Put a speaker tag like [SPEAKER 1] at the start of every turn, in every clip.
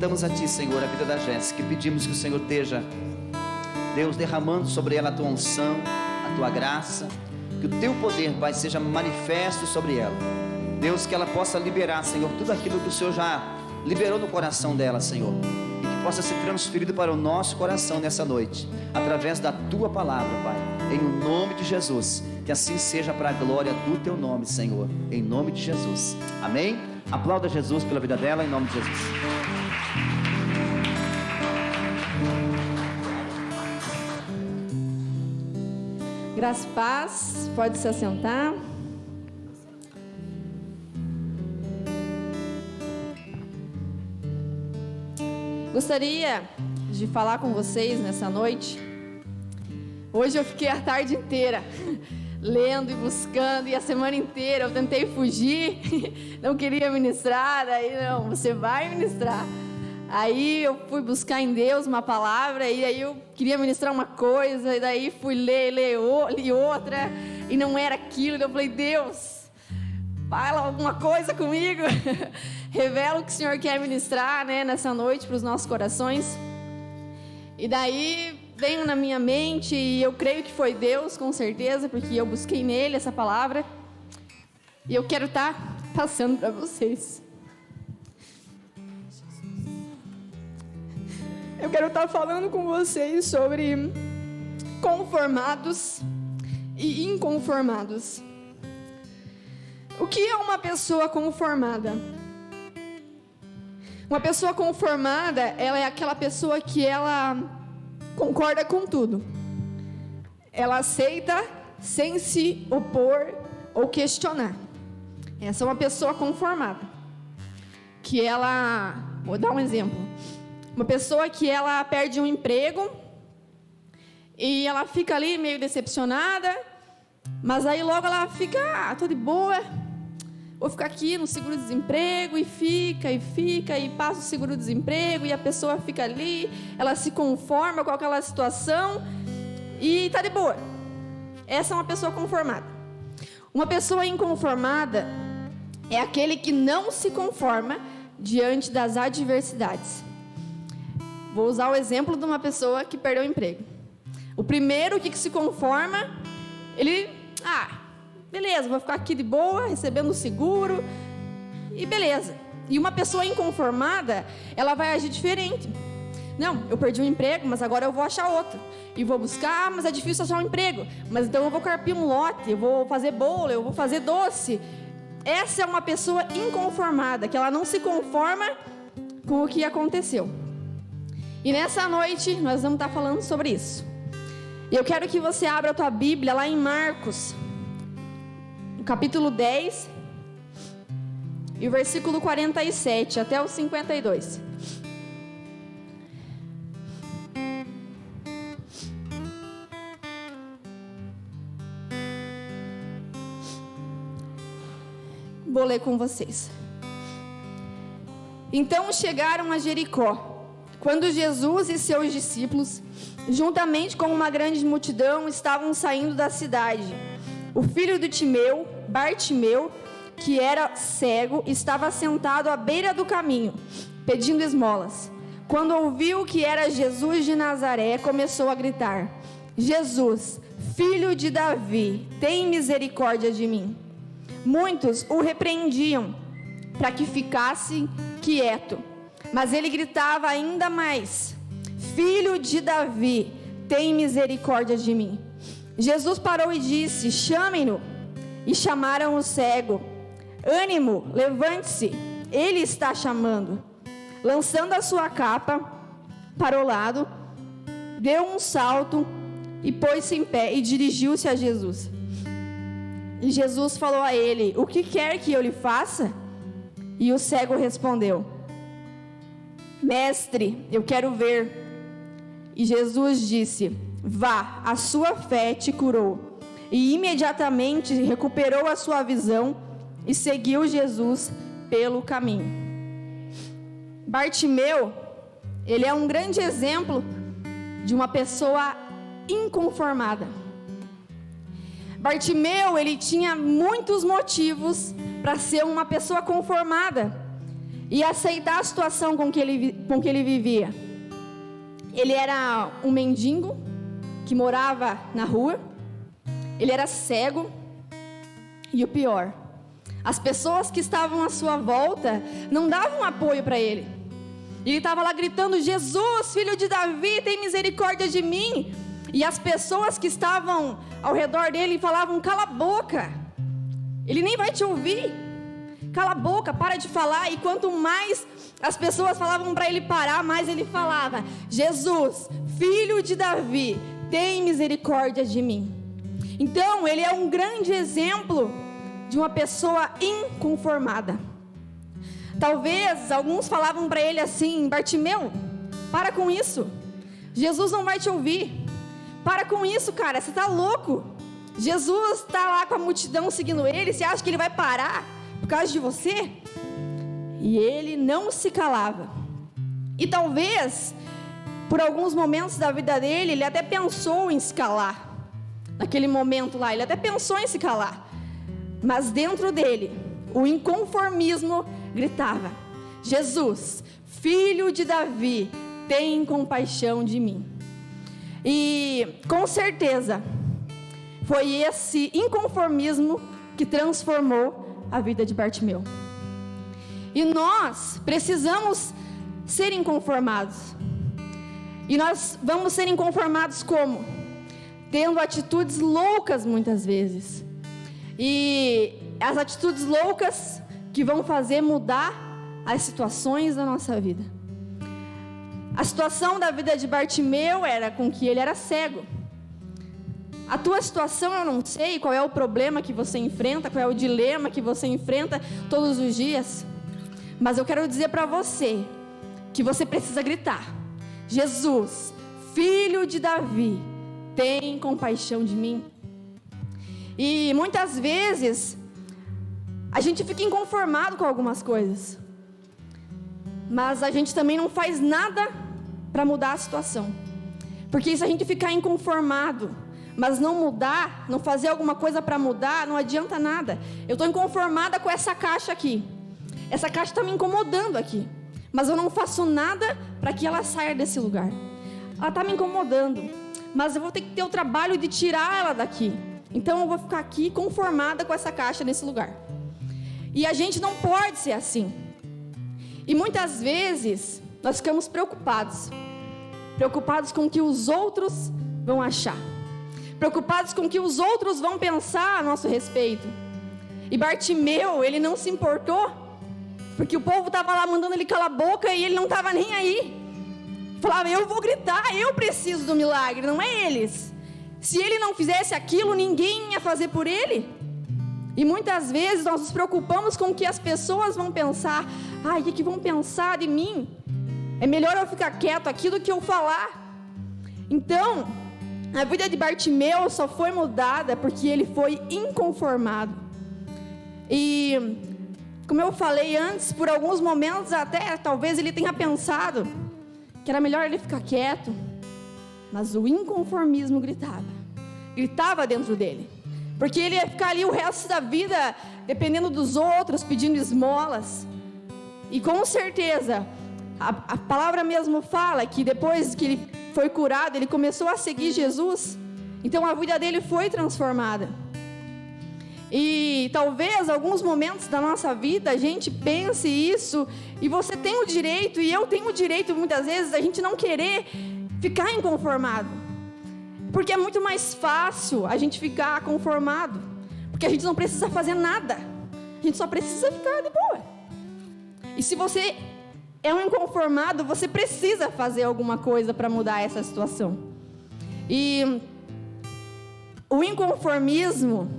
[SPEAKER 1] Damos a Ti, Senhor, a vida da Jéssica, e pedimos que o Senhor esteja, Deus, derramando sobre ela a Tua unção, a Tua graça, que o Teu poder, Pai, seja manifesto sobre ela. Deus, que ela possa liberar, Senhor, tudo aquilo que o Senhor já liberou no coração dela, Senhor, e que possa ser transferido para o nosso coração nessa noite, através da Tua palavra, Pai, em nome de Jesus. Que assim seja para a glória do Teu nome, Senhor, em nome de Jesus. Amém? Aplauda Jesus pela vida dela, em nome de Jesus.
[SPEAKER 2] Graça e paz, pode se assentar. Gostaria de falar com vocês nessa noite. Hoje eu fiquei a tarde inteira lendo e buscando, e a semana inteira eu tentei fugir, não queria ministrar, daí não, você vai ministrar. Aí eu fui buscar em Deus uma palavra, e aí eu queria ministrar uma coisa, e daí fui li outra, e não era aquilo. E eu falei, Deus, fala alguma coisa comigo, revela o que o Senhor quer ministrar, né, nessa noite para os nossos corações. E daí veio na minha mente, e eu creio que foi Deus, com certeza, porque eu busquei nele essa palavra, e eu quero estar passando para vocês. Eu quero estar falando com vocês sobre conformados e inconformados. O que é uma pessoa conformada? Uma pessoa conformada, ela é aquela pessoa que ela concorda com tudo. Ela aceita sem se opor ou questionar. Essa é uma pessoa conformada. Que ela, vou dar um exemplo. Uma pessoa que ela perde um emprego e ela fica ali meio decepcionada, mas aí logo ela fica, tô de boa, vou ficar aqui no seguro-desemprego, e fica, e passa o seguro-desemprego, e a pessoa fica ali, ela se conforma com aquela situação e tá de boa. Essa é uma pessoa conformada. Uma pessoa inconformada é aquele que não se conforma diante das adversidades. Vou usar o exemplo de uma pessoa que perdeu o emprego. O primeiro que se conforma, ele, beleza, vou ficar aqui de boa, recebendo o seguro, e beleza. E uma pessoa inconformada, ela vai agir diferente. Não, eu perdi um emprego, mas agora eu vou achar outro. E vou buscar, mas é difícil achar um emprego. Mas então eu vou carpir um lote, eu vou fazer bolo, eu vou fazer doce. Essa é uma pessoa inconformada, que ela não se conforma com o que aconteceu. E nessa noite nós vamos estar falando sobre isso. E eu quero que você abra a tua Bíblia lá em Marcos, no capítulo 10, e o versículo 47 até o 52. Vou ler com vocês. Então chegaram a Jericó. Quando Jesus e seus discípulos, juntamente com uma grande multidão, estavam saindo da cidade, o filho de Timeu, Bartimeu, que era cego, estava sentado à beira do caminho, pedindo esmolas. Quando ouviu que era Jesus de Nazaré, começou a gritar: Jesus, filho de Davi, tem misericórdia de mim. Muitos o repreendiam para que ficasse quieto. Mas ele gritava ainda mais: Filho de Davi, tem misericórdia de mim. Jesus parou e disse: Chamem-no. E chamaram o cego. Ânimo, levante-se, ele está chamando. Lançando a sua capa para o lado, deu um salto e pôs-se em pé e dirigiu-se a Jesus. E Jesus falou a ele: O que quer que eu lhe faça? E o cego respondeu: Mestre, eu quero ver. E Jesus disse: Vá, a sua fé te curou. E imediatamente recuperou a sua visão e seguiu Jesus pelo caminho. Bartimeu, ele é um grande exemplo de uma pessoa inconformada. Bartimeu, ele tinha muitos motivos para ser uma pessoa conformada. e aceitar a situação com que ele vivia. Ele era um mendigo que morava na rua, ele era cego, e o pior, as pessoas que estavam à sua volta não davam apoio para ele. Ele estava lá gritando: Jesus, filho de Davi, tem misericórdia de mim. E as pessoas que estavam ao redor dele falavam: cala a boca, ele nem vai te ouvir, cala a boca, para de falar. E quanto mais as pessoas falavam para ele parar, mais ele falava: Jesus, filho de Davi, tem misericórdia de mim. Então ele é um grande exemplo de uma pessoa inconformada. Talvez alguns falavam para ele assim: Bartimeu, para com isso, Jesus não vai te ouvir. Para com isso, cara, você está louco. Jesus está lá com a multidão seguindo ele, você acha que ele vai parar por causa de você? E ele não se calava. E talvez, por alguns momentos da vida dele, ele até pensou em se calar. Naquele momento lá, ele até pensou em se calar. Mas dentro dele, o inconformismo gritava: Jesus, filho de Davi, tem compaixão de mim. E com certeza foi esse inconformismo que transformou a vida de Bartimeu. E nós precisamos ser inconformados. E nós vamos ser inconformados como? Tendo atitudes loucas muitas vezes. E as atitudes loucas que vão fazer mudar as situações da nossa vida. A situação da vida de Bartimeu era com que ele era cego. A tua situação eu não sei qual é o problema que você enfrenta, qual é o dilema que você enfrenta todos os dias. Mas eu quero dizer para você que você precisa gritar: Jesus, filho de Davi, tem compaixão de mim. E muitas vezes a gente fica inconformado com algumas coisas, mas a gente também não faz nada para mudar a situação. Porque se a gente ficar inconformado, mas não mudar, não fazer alguma coisa para mudar, não adianta nada. Eu estou inconformada com essa caixa aqui. Essa caixa está me incomodando aqui, mas eu não faço nada para que ela saia desse lugar. Ela está me incomodando, mas eu vou ter que ter o trabalho de tirar ela daqui. Então eu vou ficar aqui conformada com essa caixa nesse lugar. E a gente não pode ser assim. E muitas vezes nós ficamos preocupados com o que os outros vão achar, preocupados com o que os outros vão pensar a nosso respeito. E Bartimeu, ele não se importou, porque o povo estava lá mandando ele calar a boca e ele não estava nem aí. Falava: eu vou gritar, eu preciso do milagre, não é eles. Se ele não fizesse aquilo, ninguém ia fazer por ele. E muitas vezes nós nos preocupamos com o que as pessoas vão pensar. O que vão pensar de mim? É melhor eu ficar quieto aqui do que eu falar. Então, a vida de Bartimeu só foi mudada porque ele foi inconformado. E, como eu falei antes, por alguns momentos até talvez ele tenha pensado que era melhor ele ficar quieto. Mas o inconformismo gritava dentro dele. Porque ele ia ficar ali o resto da vida dependendo dos outros, pedindo esmolas. E com certeza, a palavra mesmo fala que depois que ele foi curado, ele começou a seguir Jesus. Então a vida dele foi transformada. E talvez alguns momentos da nossa vida a gente pense isso, e você tem o direito, e eu tenho o direito muitas vezes, a gente não querer ficar inconformado. Porque é muito mais fácil a gente ficar conformado, porque a gente não precisa fazer nada, a gente só precisa ficar de boa. E se você é um inconformado, você precisa fazer alguma coisa para mudar essa situação. E o inconformismo,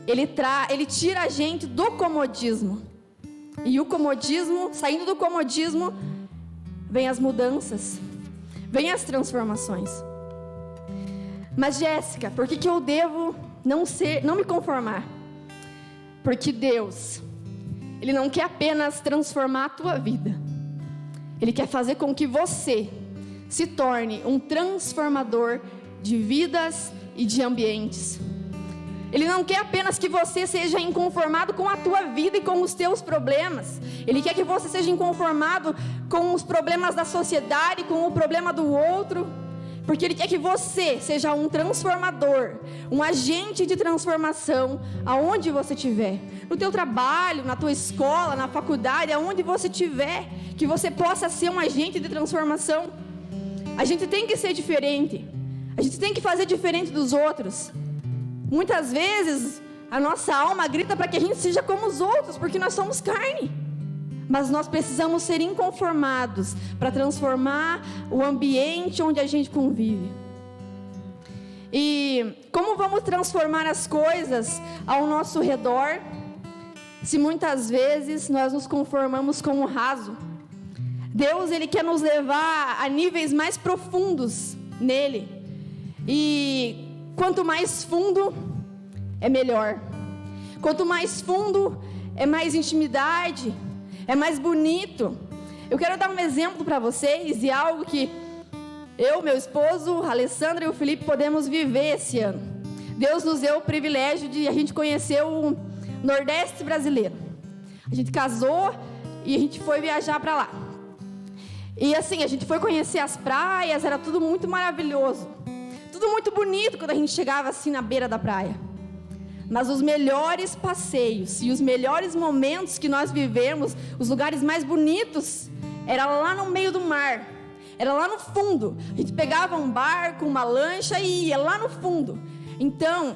[SPEAKER 2] ele tira a gente do comodismo. E o comodismo, saindo do comodismo, vem as mudanças, vem as transformações. Mas Jéssica, por que eu devo não me conformar? Porque Deus, Ele não quer apenas transformar a tua vida. Ele quer fazer com que você se torne um transformador de vidas e de ambientes. Ele não quer apenas que você seja inconformado com a tua vida e com os teus problemas. Ele quer que você seja inconformado com os problemas da sociedade, com o problema do outro. Porque Ele quer que você seja um transformador, um agente de transformação, aonde você estiver. No teu trabalho, na tua escola, na faculdade, aonde você estiver. Que você possa ser um agente de transformação. A gente tem que ser diferente. A gente tem que fazer diferente dos outros. Muitas vezes, a nossa alma grita para que a gente seja como os outros, porque nós somos carne. Mas nós precisamos ser inconformados para transformar o ambiente onde a gente convive. E como vamos transformar as coisas ao nosso redor, se muitas vezes nós nos conformamos com o raso? Deus, Ele quer nos levar a níveis mais profundos nele. E quanto mais fundo, é melhor. Quanto mais fundo, é mais intimidade, é mais bonito. Eu quero dar um exemplo para vocês e algo que eu, meu esposo, a Alessandra e o Felipe podemos viver esse ano. Deus nos deu o privilégio de a gente conhecer o Nordeste brasileiro. A gente casou e a gente foi viajar para lá. E assim, a gente foi conhecer as praias, era tudo muito maravilhoso. Tudo muito bonito quando a gente chegava assim na beira da praia. Mas os melhores passeios e os melhores momentos que nós vivemos, os lugares mais bonitos, era lá no meio do mar, era lá no fundo. A gente pegava um barco, uma lancha e ia lá no fundo. Então,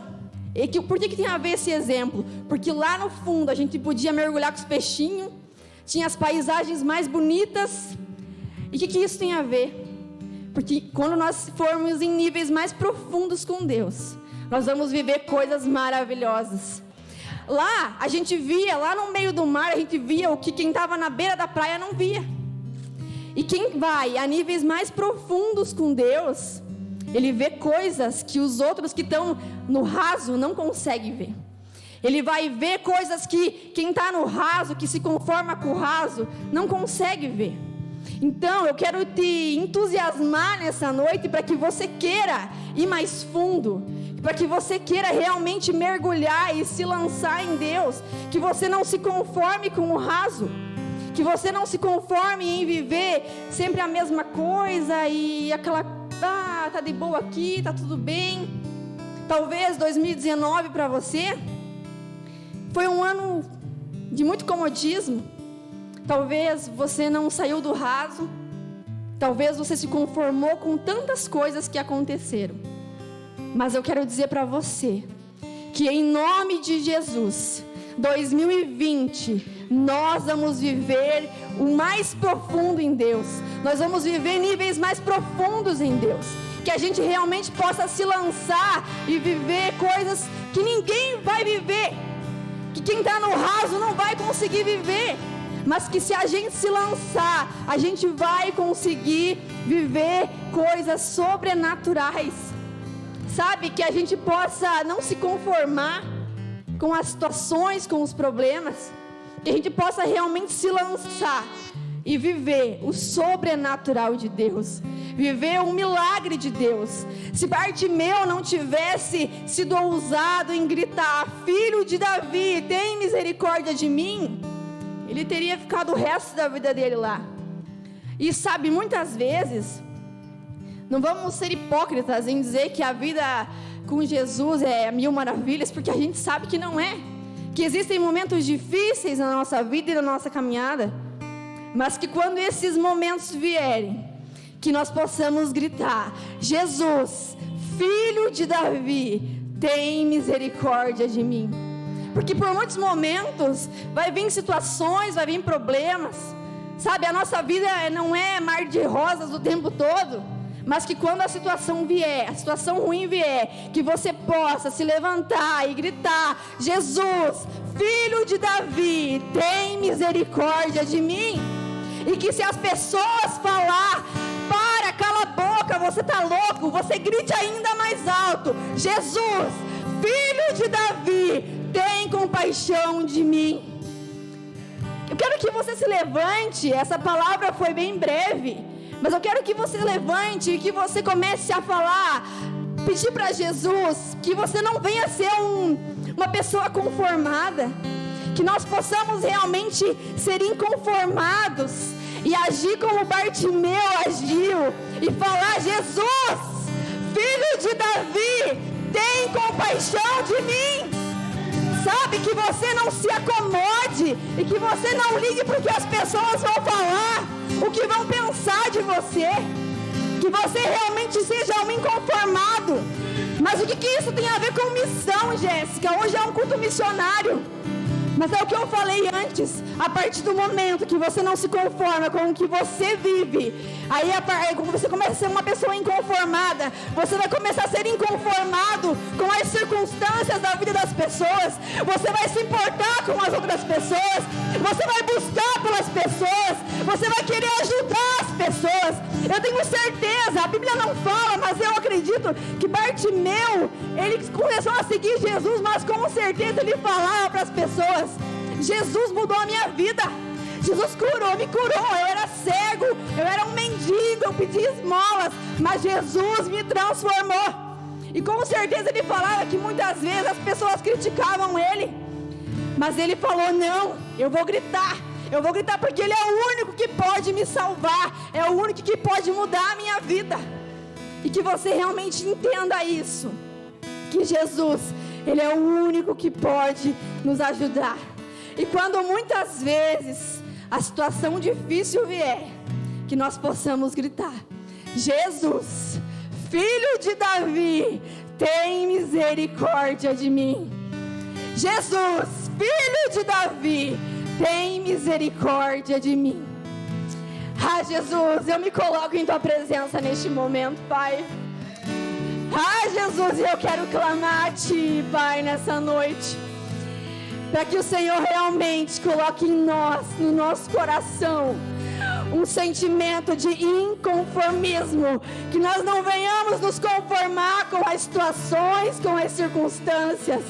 [SPEAKER 2] por que tem a ver esse exemplo? Porque lá no fundo a gente podia mergulhar com os peixinhos, tinha as paisagens mais bonitas. E o que isso tem a ver? Porque quando nós formos em níveis mais profundos com Deus, nós vamos viver coisas maravilhosas. Lá, a gente via, lá no meio do mar, a gente via o que quem estava na beira da praia não via. E quem vai a níveis mais profundos com Deus, ele vê coisas que os outros que estão no raso não conseguem ver. Ele vai ver coisas que quem está no raso, que se conforma com o raso, não consegue ver. Então, eu quero te entusiasmar nessa noite para que você queira ir mais fundo, para que você queira realmente mergulhar e se lançar em Deus, que você não se conforme com o raso, que você não se conforme em viver sempre a mesma coisa e aquela, tá de boa aqui, tá tudo bem. Talvez 2019 para você foi um ano de muito comodismo. Talvez você não saiu do raso. Talvez você se conformou com tantas coisas que aconteceram. Mas eu quero dizer para você que em nome de Jesus, 2020, nós vamos viver o mais profundo em Deus. Nós vamos viver níveis mais profundos em Deus. Que a gente realmente possa se lançar e viver coisas que ninguém vai viver. Que quem está no raso não vai conseguir viver. Mas que se a gente se lançar, a gente vai conseguir viver coisas sobrenaturais. Sabe, que a gente possa não se conformar com as situações, com os problemas. Que a gente possa realmente se lançar e viver o sobrenatural de Deus. Viver o milagre de Deus. Se Bartimeu não tivesse sido ousado em gritar: Filho de Davi, tem misericórdia de mim, ele teria ficado o resto da vida dele lá. E sabe, muitas vezes, não vamos ser hipócritas em dizer que a vida com Jesus é mil maravilhas, porque a gente sabe que não é. Que existem momentos difíceis na nossa vida e na nossa caminhada. Mas que quando esses momentos vierem, que nós possamos gritar: Jesus, Filho de Davi, tem misericórdia de mim. Porque por muitos momentos vai vir situações, vai vir problemas. Sabe, a nossa vida não é mar de rosas o tempo todo. Mas que quando a situação vier, a situação ruim vier, que você possa se levantar e gritar: Jesus, Filho de Davi, tem misericórdia de mim. E que se as pessoas falar: para, cala a boca, você está louco, você grite ainda mais alto: Jesus, Filho de Davi, tem compaixão de mim. Eu quero que você se levante. Essa palavra foi bem breve, mas eu quero que você levante e que você comece a falar pedir para Jesus que você não venha ser uma pessoa conformada, que nós possamos realmente ser inconformados e agir como Bartimeu agiu e falar: Jesus, filho de Davi, tem compaixão de mim. Sabe, que você não se acomode e que você não ligue para o que as pessoas vão falar, o que vão pensar de você, que você realmente seja um inconformado. Mas o que isso tem a ver com missão, Jéssica? Hoje é um culto missionário. Mas é o que eu falei antes, a partir do momento que você não se conforma com o que você vive, aí quando você começa a ser uma pessoa inconformada, você vai começar a ser inconformado com as circunstâncias da vida das pessoas, você vai se importar com as outras pessoas, você vai buscar pelas pessoas, você vai querer ajudar as pessoas. Eu tenho certeza, a Bíblia não fala, mas eu acredito que Bartimeu, ele começou a seguir Jesus, mas com certeza ele falava para as pessoas: Jesus mudou a minha vida, Jesus me curou, eu era cego, eu era um mendigo, eu pedia esmolas, mas Jesus me transformou. E com certeza ele falava que muitas vezes as pessoas criticavam ele, mas ele falou: não, eu vou gritar porque ele é o único que pode me salvar, é o único que pode mudar a minha vida. E que você realmente entenda isso, que Jesus, ele é o único que pode nos ajudar. E quando muitas vezes a situação difícil vier, que nós possamos gritar: Jesus, filho de Davi, tem misericórdia de mim. Jesus, filho de Davi, tem misericórdia de mim. Ah, Jesus, eu me coloco em tua presença neste momento, Pai. Ah, Jesus, eu quero clamar a Ti, Pai, nessa noite, para que o Senhor realmente coloque em nós, no nosso coração, um sentimento de inconformismo, que nós não venhamos nos conformar com as situações, com as circunstâncias,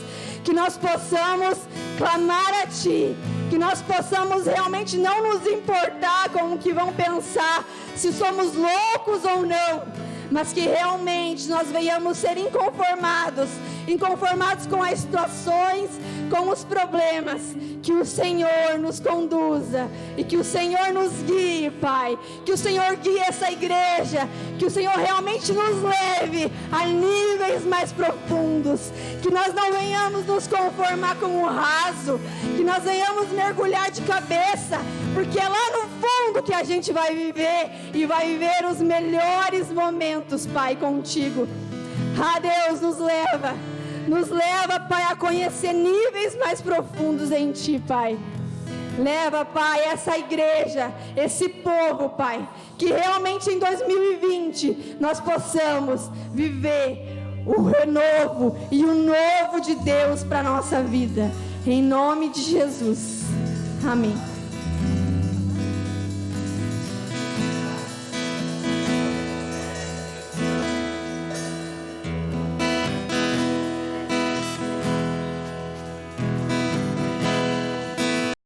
[SPEAKER 2] que nós possamos clamar a Ti, que nós possamos realmente não nos importar com o que vão pensar, se somos loucos ou não, mas que realmente nós venhamos ser inconformados com as situações, com os problemas, que o Senhor nos conduza e que o Senhor nos guie, Pai, que o Senhor guie essa igreja, que o Senhor realmente nos leve a níveis mais profundos, que nós não venhamos nos conformar com o raso, que nós venhamos mergulhar de cabeça, porque é lá no fundo que a gente vai viver e vai viver os melhores momentos, Pai, contigo. Ah, Deus, nos leva, Pai, a conhecer níveis mais profundos em Ti, Pai. Leva, Pai, essa igreja, esse povo, Pai, que realmente em 2020 nós possamos viver o renovo e o novo de Deus para a nossa vida. Em nome de Jesus. Amém.